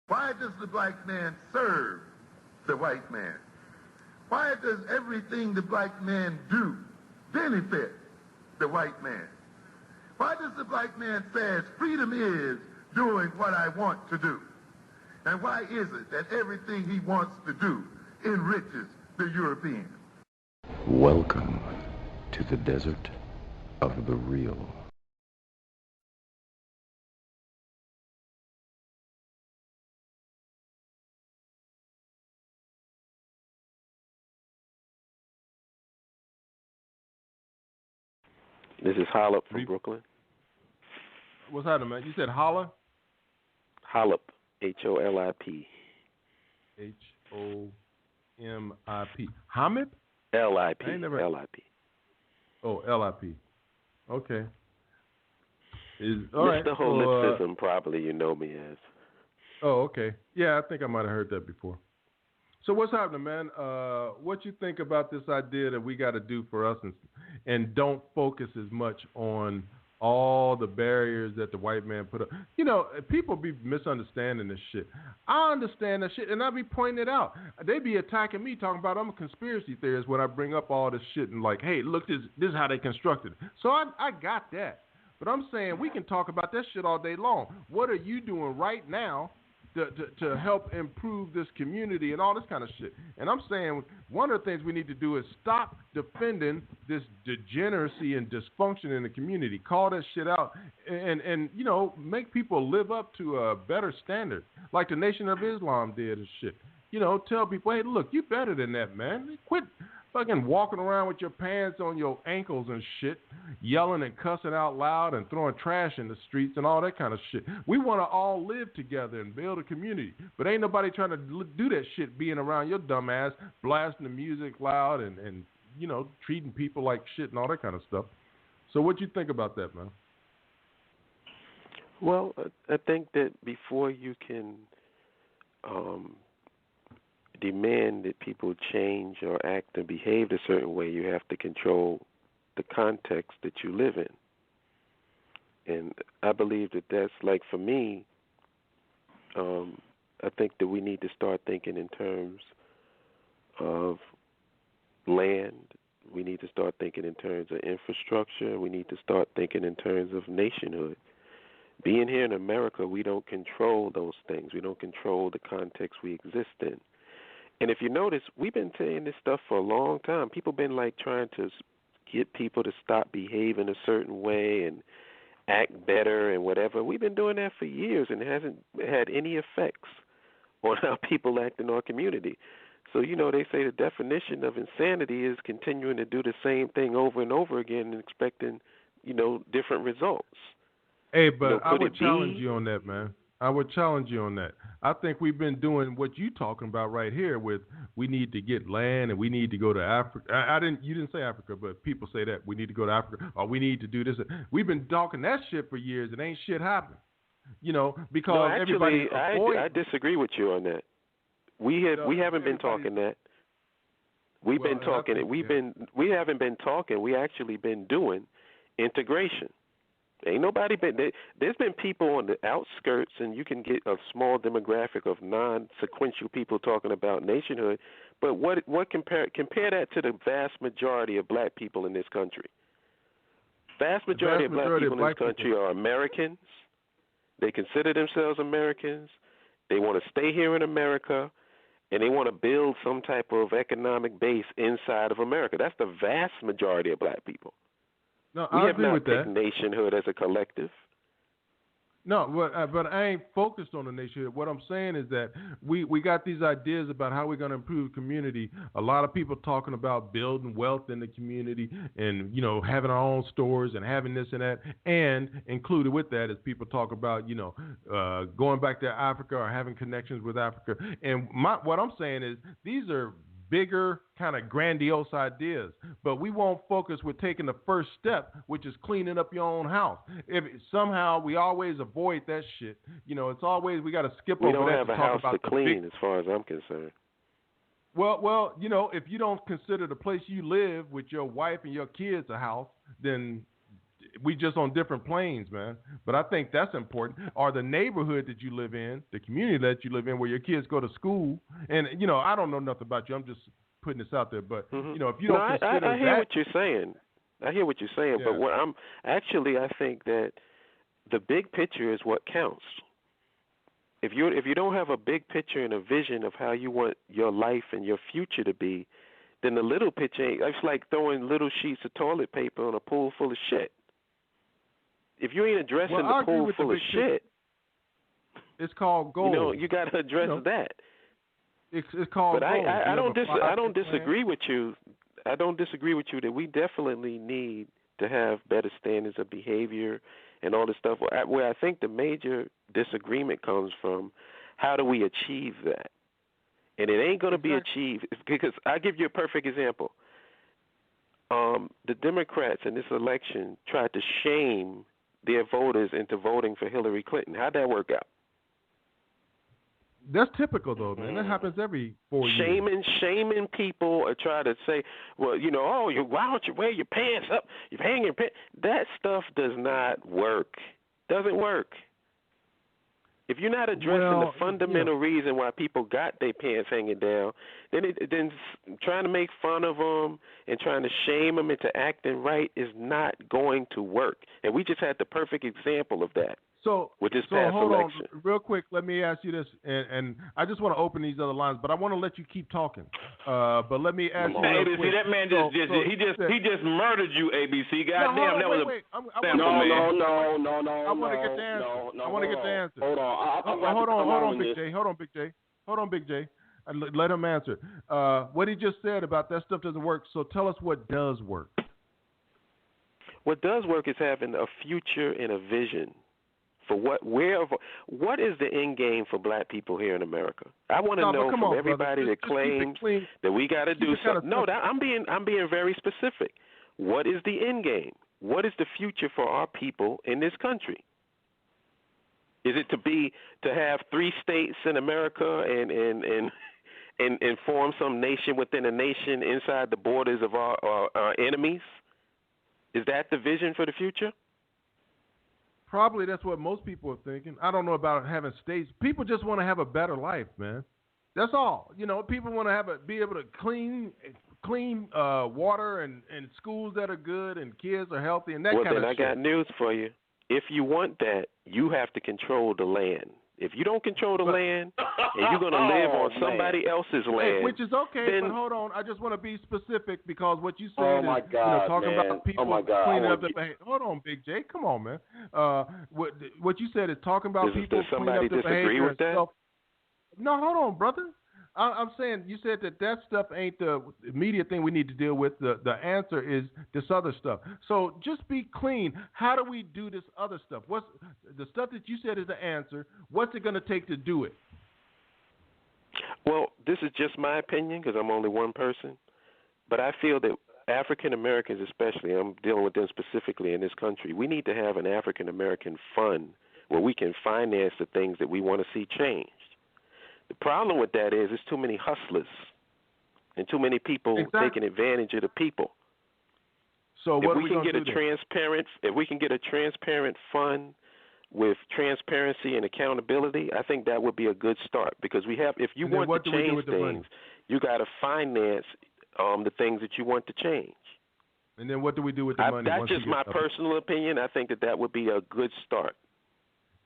Why does the black man serve the white man? Why does everything the black man do benefit the white man? Why does the black man say freedom is doing what I want to do? And why is it that everything he wants to do enriches the European? Welcome to the desert of the real. This is Holip from Brooklyn. What's happening, man? You said Holla? Holip, H-O-L-I-P. H-O-M-I-P. Hamid? L-I-P. L-I-P. Oh, L-I-P. Okay. Mr. Holipsism, probably you know me as. Oh, okay. Yeah, I think I might have heard that before. So what's happening, man? What you think about this idea that we got to do for us and don't focus as much on all the barriers that the white man put up? You know, people be misunderstanding this shit. I understand that shit, and I be pointing it out. They be attacking me, talking about I'm a conspiracy theorist when I bring up all this shit and like, hey, look, this is how they constructed it. So I got that. But I'm saying we can talk about that shit all day long. What are you doing right now to help improve this community and all this kind of shit? And I'm saying one of the things we need to do is stop defending this degeneracy and dysfunction in the community. Call that shit out and you know, make people live up to a better standard like the Nation of Islam did and shit. You know, tell people, hey, look, you better than that, man. Quit fucking walking around with your pants on your ankles and shit, yelling and cussing out loud and throwing trash in the streets and all that kind of shit. We want to all live together and build a community, but ain't nobody trying to do that shit being around your dumb ass, blasting the music loud and you know, treating people like shit and all that kind of stuff. So what you think about that, man? Well, I think that before you can demand that people change or act and behave a certain way, you have to control the context that you live in. And I believe that that's, like, for me, I think that we need to start thinking in terms of land. We need to start thinking in terms of infrastructure. We need to start thinking in terms of nationhood. Being here in America, we don't control those things. We don't control the context we exist in. And if you notice, we've been saying this stuff for a long time. People been like trying to get people to stop behaving a certain way and act better and whatever. We've been doing that for years, and it hasn't had any effects on how people act in our community. So, you know, they say the definition of insanity is continuing to do the same thing over and over again and expecting, you know, different results. Hey, but you know, I would challenge you on that, man. I would challenge you on that. I think we've been doing what you're talking about right here with we need to get land and we need to go to Africa. You didn't say Africa, but people say that we need to go to Africa or we need to do this. We've been talking that shit for years and ain't shit happening. You know, because no, actually, everybody I disagree with you on that. We haven't been talking that. We've been talking it. We haven't been talking. We actually been doing integration. Ain't nobody been there. There's been people on the outskirts, and you can get a small demographic of non-sequential people talking about nationhood. But what compare that to the vast majority of black people in this country? Vast majority of black people in this country are Americans. They consider themselves Americans. They want to stay here in America, and they want to build some type of economic base inside of America. That's the vast majority of black people. No, I agree with that. We have not taken nationhood as a collective. No, but I ain't focused on the nationhood. What I'm saying is that we got these ideas about how we're going to improve the community. A lot of people talking about building wealth in the community and, you know, having our own stores and having this and that. And included with that is people talk about, you know, going back to Africa or having connections with Africa. And what I'm saying is these are bigger, kind of grandiose ideas, but we won't focus with taking the first step, which is cleaning up your own house. If somehow we always avoid that shit, you know, it's always we got to skip over that. We don't have a house to clean, as far as I'm concerned. Well, you know, if you don't consider the place you live with your wife and your kids a house, then we just on different planes, man. But I think that's important. Or the neighborhood that you live in, the community that you live in, where your kids go to school. And I don't know nothing about you. I'm just putting this out there. But if you don't consider I hear what you're saying. I hear what you're saying. Yeah. But I think that the big picture is what counts. If you don't have a big picture and a vision of how you want your life and your future to be, then the little picture it's like throwing little sheets of toilet paper on a pool full of shit. If you ain't addressing the pool full of shit, it's called gold. You got to address that. It's called gold. I don't disagree with you. I don't disagree with you that we definitely need to have better standards of behavior and all this stuff. Where I think the major disagreement comes from, how do we achieve that? And it ain't going to be achieved because I'll give you a perfect example. The Democrats in this election tried to shame their voters into voting for Hillary Clinton. How'd that work out? That's typical, though, man. That happens every 4 years. Shaming people or try to say, well, why don't you wear your pants up? You're hanging your pants. That stuff does not work. Doesn't work. If you're not addressing the fundamental reason why people got their pants hanging down, then trying to make fun of them and trying to shame them into acting right is not going to work. And we just had the perfect example of that. With this past hold election. on, real quick. Let me ask you this, and I just want to open these other lines, but I want to let you keep talking. But let me ask you. ABC, quick. that man he just murdered you. ABC, goddamn, that was wait. No. I want to get the answer. No, I want to get the answer. Hold on. Hold on, Big J. Let him answer. What he just said about that stuff doesn't work. So tell us what does work. What does work is having a future and a vision. For what is the end game for black people here in America? I want to know from everybody that claims that we got to do something. No, I'm being very specific. What is the end game? What is the future for our people in this country? Is it to have 3 states in America and form some nation within a nation inside the borders of our enemies? Is that the vision for the future? Probably that's what most people are thinking. I don't know about having states. People just want to have a better life, man. That's all. People want to be able to clean water and schools that are good and kids are healthy and that kind of shit. Well, then I got news for you. If you want that, you have to control the land. If you don't control the land and you're going to live on somebody else's land, which is okay, but hold on. I just want to be specific because what you said is talking about people cleaning up the behavior. Hold on, Big J. Come on, man. What you said is talking about people cleaning up the behavior. Does somebody disagree with that? No, hold on, brother. I'm saying you said that stuff ain't the immediate thing we need to deal with. The answer is this other stuff. So just be clean. How do we do this other stuff? What's the stuff that you said is the answer? What's it going to take to do it? Well, this is just my opinion because I'm only one person. But I feel that African Americans especially, I'm dealing with them specifically in this country, we need to have an African American fund where we can finance the things that we want to see changed. The problem with that is there's too many hustlers and too many people taking advantage of the people. So if we can get a transparent fund with transparency and accountability, I think that would be a good start because if you want to change things, you got to finance the things that you want to change. And then what do we do with the money? That's just my personal opinion. I think that would be a good start.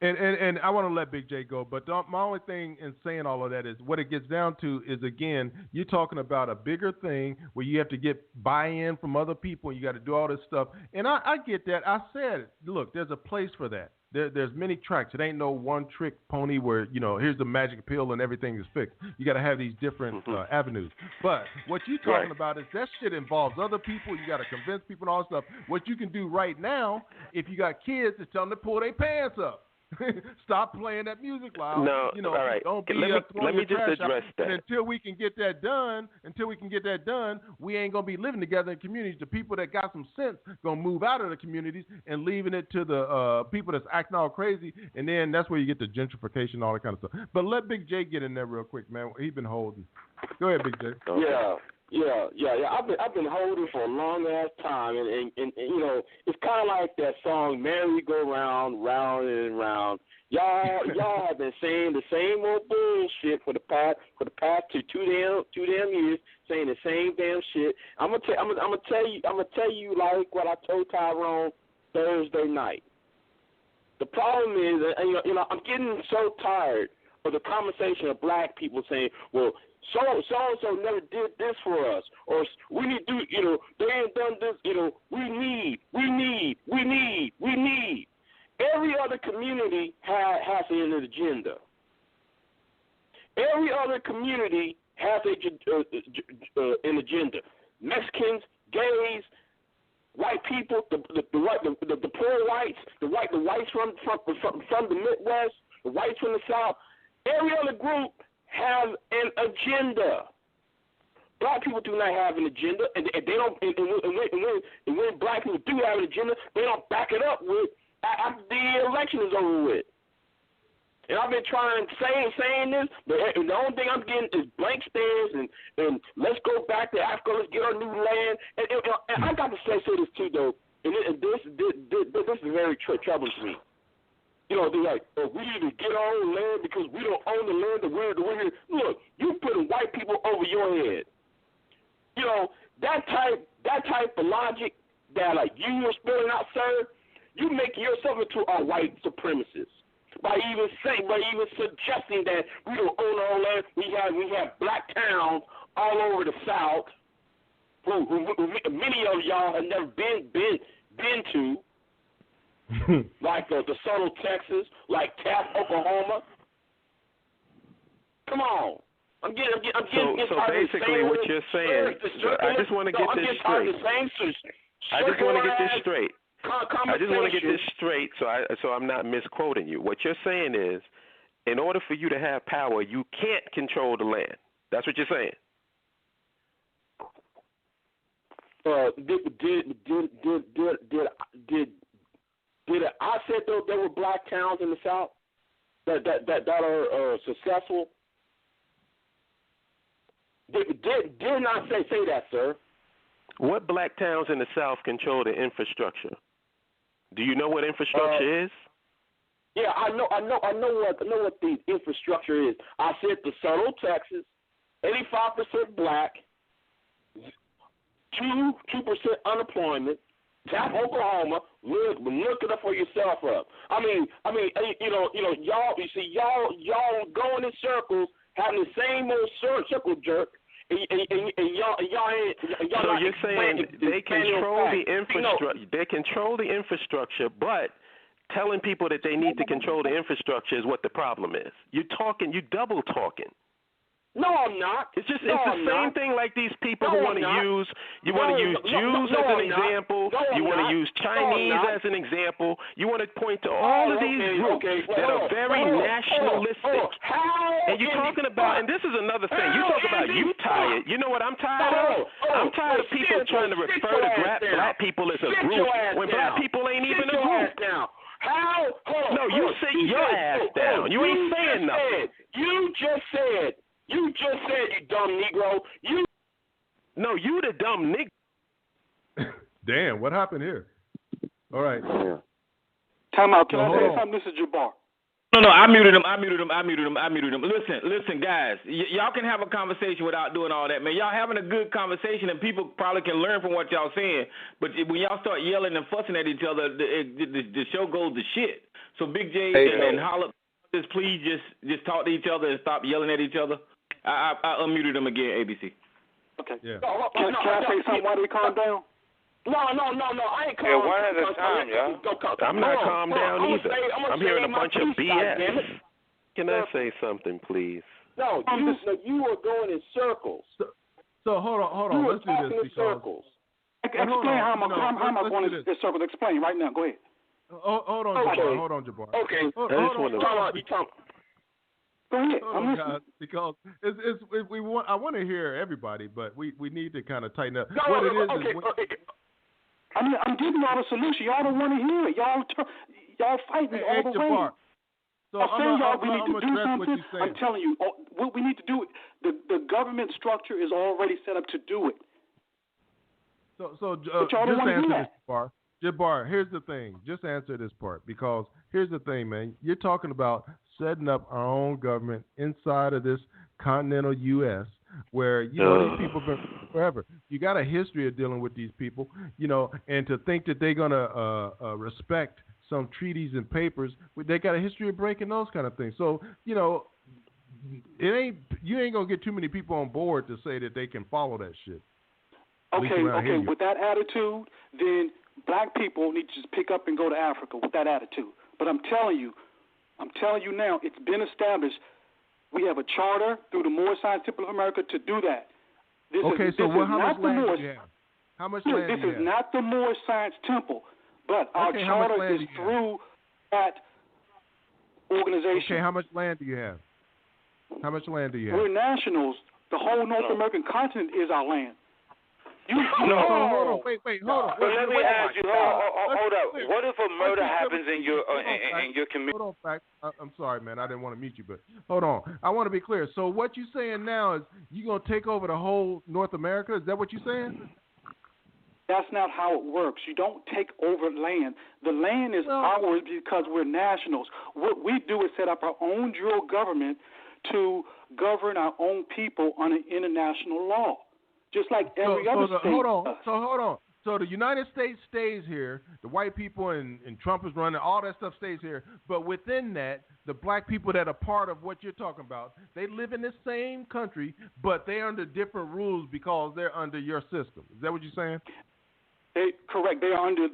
And I want to let Big J go, but my only thing in saying all of that is what it gets down to is, again, you're talking about a bigger thing where you have to get buy-in from other people and you got to do all this stuff. And I get that. I said, look, there's a place for that. There's many tracks. It ain't no one-trick pony where, here's the magic pill and everything is fixed. You got to have these different avenues. But what you're talking about is that shit involves other people. You got to convince people and all that stuff. What you can do right now, if you got kids, is tell them to pull their pants up. Stop playing that music loud. No, all right. Don't be let me just address that. And until we can get that done, we ain't gonna be living together in communities. The people that got some sense gonna move out of the communities and leaving it to the people that's acting all crazy. And then that's where you get the gentrification and all that kind of stuff. But let Big J get in there real quick, man. He's been holding. Go ahead, Big J. I've been holding for a long ass time, and you know, it's kind of like that song "Merry Go Round, Round and Round." Y'all have been saying the same old bullshit for the past two damn years, saying the same damn shit. I'm gonna tell you like what I told Tyrone Thursday night. The problem is, you know, I'm getting so tired of the conversation of black people saying, well, so never did this for us, or we need to do, you know, they ain't done this, you know, we need. Every other community has an agenda. Every other community has an agenda. Mexicans, gays, white people, the poor whites, the whites from the Midwest, the whites from the South. Every other group have an agenda. Black people do not have an agenda, and they don't. And when black people do have an agenda, they don't back it up with after the election is over with. And I've been trying saying this, but the only thing I'm getting is blank stares and let's go back to Africa, let's get our new land. And I got to say this too, though, and this is very troubling to me. You know, they're like, oh, we need to get our own land because we don't own the land that we're Look, you putting white people over your head. You know, that type of logic that like you were spilling out, sir, you make yourself into a white supremacist by even suggesting that we don't own our own land. We have black towns all over the South, who many of y'all have never been to. Like the Subtle, Texas, like Taft, Oklahoma. Come on. I'm getting so basically what you're saying, I just want to get this straight. I just want to get this straight. I just want to get this straight so I'm not misquoting you. What you're saying is, in order for you to have power, you can't control the land. That's what you're saying. Did I said there were black towns in the South that are successful? Did not say that, sir. What black towns in the South control the infrastructure? Do you know what infrastructure is? Yeah, I know what the infrastructure is. I said the Subtle, Texas, 85% black, 2% unemployment. Tap Oklahoma, look it up for yourself up. I mean, you know, y'all. You see, y'all going in circles, having the same old circle jerk, and y'all. So you're saying they control the infrastructure. They control the infrastructure, but telling people that they need to control the infrastructure is what the problem is. You're double talking. No, I'm not. It's the same thing like these people who want to use. You want to use Jews as an example. You want to use Chinese as an example. You want to point to all of these groups that are very nationalistic. And you're talking about, and this is another thing. You talk about you tired. You know what I'm tired of? I'm tired of people trying to refer to black people as a group when black people ain't even a group. No, you sit your ass down. You ain't saying nothing. You just said, you dumb Negro. No, you the dumb Negro. Damn, what happened here? All right. Time out. Can I say something? This is Jabbar. No, I muted him. Listen, guys. Y'all can have a conversation without doing all that, man. Y'all having a good conversation, and people probably can learn from what y'all saying. But when y'all start yelling and fussing at each other, the show goes to shit. So Big J and Holip, please just talk to each other and stop yelling at each other. I unmuted them again, ABC. Okay. Yeah. Can I say something while they calm down? No, I ain't calm down. Yeah, one at a time, y'all. I'm not calmed down either. I'm hearing a bunch of BS. Can I say something, please? No, you are going in circles. So hold on. Let's do this because. Explain how am I going in circles? Explain right now. Go ahead. Hold on, Jabbar. Okay. Hold on. Go ahead. Guys, because I want to hear everybody, but we need to kind of tighten up. I'm giving y'all a solution. Y'all don't want to hear it. Y'all fighting all the way. So I'm saying, y'all, we need to do what something. you're saying. I'm telling you, what we need to do, the government structure is already set up to do it. So but y'all don't just want to do answer that. this part. Jabbar, here's the thing. Just answer this part, because here's the thing, man. You're talking about setting up our own government inside of this continental U.S. where, these people have been forever. You got a history of dealing with these people, and to think that they're going to respect some treaties and papers, they got a history of breaking those kind of things. So, you ain't going to get too many people on board to say that they can follow that shit. Okay, with that attitude, then black people need to just pick up and go to Africa with that attitude. But I'm telling you now, it's been established. We have a charter through the Moorish Science Temple of America to do that. How much land do you have? How much land do you have? This is not the Moorish Science Temple, but our charter is through that organization. Okay, how much land do you have? We're nationals. The whole North American continent is our land. Hold on. Wait, hold on. But let me ask you, hold up. What if a murder happens in your community? Hold on, I'm sorry, man. I didn't want to mute you, but hold on. I want to be clear. So what you're saying now is you're going to take over the whole North America? Is that what you're saying? That's not how it works. You don't take over land. The land is ours because we're nationals. What we do is set up our own dual government to govern our own people under international law. Just like every other state. Hold on. So the United States stays here. The white people and Trump is running. All that stuff stays here. But within that, the black people that are part of what you're talking about, they live in the same country, but they're under different rules because they're under your system. Is that what you're saying? Correct. They are under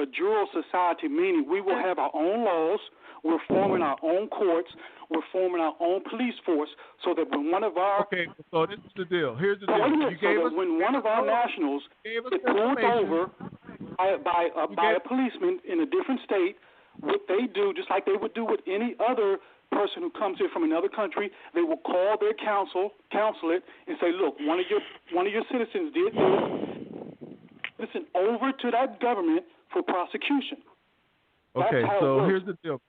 a dual society, meaning we will have our own laws. We're forming our own courts. We're forming our own police force, so that when one of our so this is the deal. Here's the deal. When one of our nationals is pulled over by a policeman in a different state, what they do, just like they would do with any other person who comes here from another country, they will call their consulate, and say, look, one of your citizens did this. Listen over to that government for prosecution. Okay, so here's the deal.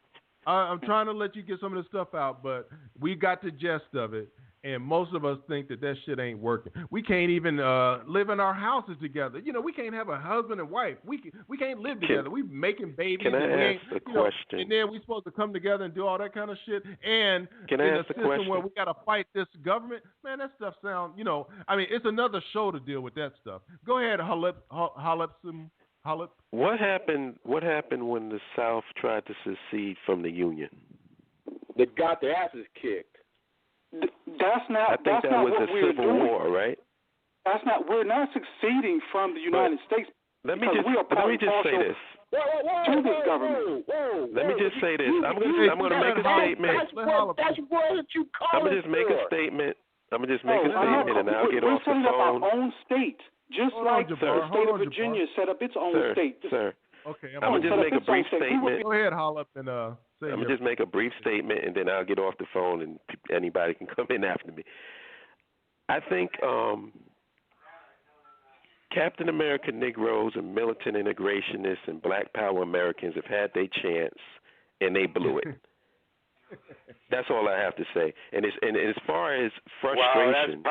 I'm trying to let you get some of this stuff out, but we got the gist of it, and most of us think that shit ain't working. We can't even live in our houses together. We can't have a husband and wife. We can't live together. We making babies. Can I ask a question? And then we supposed to come together and do all that kind of shit. And in a system where we got to fight this government, man, that stuff sounds, it's another show to deal with that stuff. Go ahead, Holipsism. Holip. What happened when the South tried to secede from the Union? They got their asses kicked. That's not. I think that was a civil war, right? That's not. We're not succeeding from the United States. Let me just say this. To this government. Let me just say this. I'm going to make a statement. That's what you call it. I'm going to just make a statement. And I'll get off the phone. We're setting up our own state. Just like the state of Virginia set up its own state. Sir. Okay, I'm going to just make a brief statement. Go ahead, Holip, and say I'm going to just make a brief statement, and then I'll get off the phone, and anybody can come in after me. I think Captain America Negroes and militant integrationists and Black Power Americans have had their chance, and they blew it. That's all I have to say. And as far as frustration,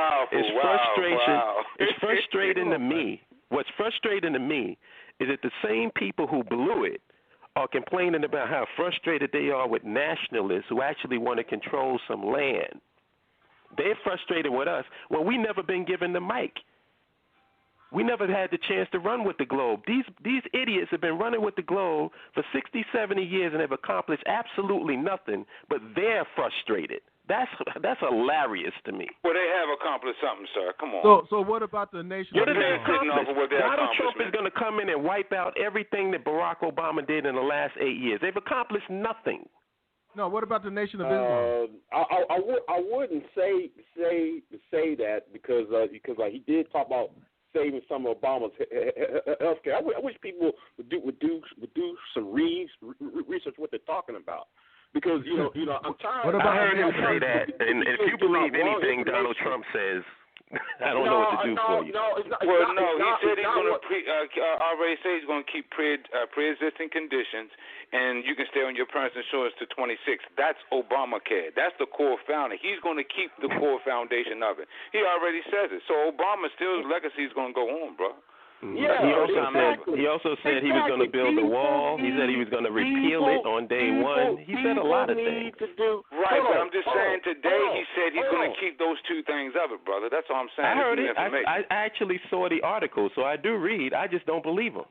it's frustrating to me. What's frustrating to me is that the same people who blew it are complaining about how frustrated they are with nationalists who actually want to control some land. They're frustrated with us when we never been given the mic. We never had the chance to run with the globe. These idiots have been running with the globe for 60, 70 years and have accomplished absolutely nothing, but they're frustrated. That's hilarious to me. Well, they have accomplished something, sir. Come on. So what about the nation? What are they sitting off of what they Donald Trump is going to come in and wipe out everything that Barack Obama did in the last 8 years. They've accomplished nothing. No, what about the Nation of Islam? I wouldn't say that because he did talk about saving some of Obama's health care. I wish people would do some research what they're talking about. Because I'm tired. I heard him say that, and if you believe anything Donald Trump says, I don't know what to do for you. He said he's going to already say he's going to keep pre-existing conditions, and you can stay on your parents' insurance to 26. That's Obamacare. That's the core founding. He's going to keep the core foundation of it. He already says it. So Obama's still legacy is going to go on, bro. Yeah, he also said he was going to build a wall. He said he was going to repeal it on day one. He said a lot of things. Right, but I'm just saying today he said he's going to keep those two things of it, brother. That's all I'm saying. I heard it. I actually saw the article, so I do read. I just don't believe him.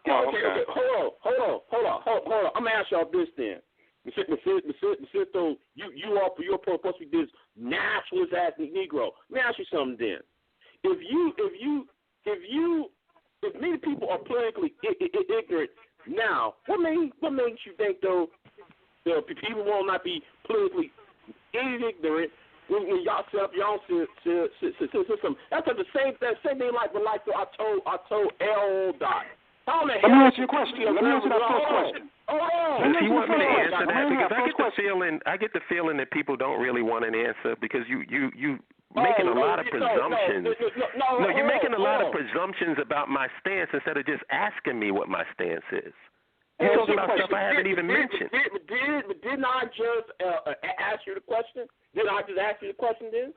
Okay. Hold on. I'm going to ask y'all this then. Mr. You are supposed to be this nationalist ass Negro. Let me ask you something then. If many people are politically ignorant now, what makes you think though the people will not be politically ignorant when y'all set up your own system? That's the same thing like when I told L. Dot. Let me answer your question. Let me answer that first question. Do you want me to answer that? Because I get the feeling that people don't really want an answer because you making a lot of presumptions. No, you're making a lot of presumptions about my stance instead of just asking me what my stance is. You're talking about stuff I haven't even mentioned. Didn't I just ask you the question? Did I just ask you the question then?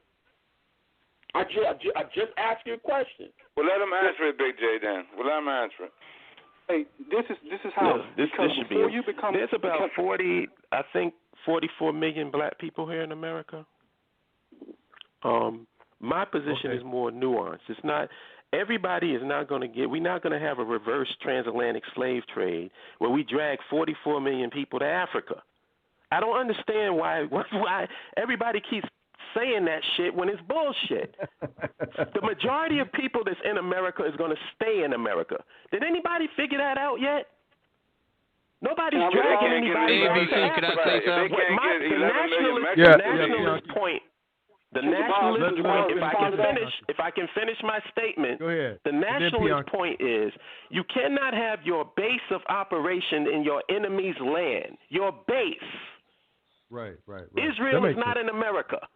I just asked you a question. Well, let him answer it, Big J, then. Well, let him answer it. Hey, this is how. This should be. There's about 44 million black people here in America. My position is more nuanced. It's not everybody is not going to get. We're not going to have a reverse transatlantic slave trade where we drag 44 million people to Africa. I don't understand why everybody keeps saying that shit when it's bullshit. The majority of people that's in America is going to stay in America. Did anybody figure that out yet? Nobody's dragging anybody to Africa. The nationalist point, if I can finish my statement, the nationalist point is you cannot have your base of operation in your enemy's land. Your base. Right. Israel is not in America.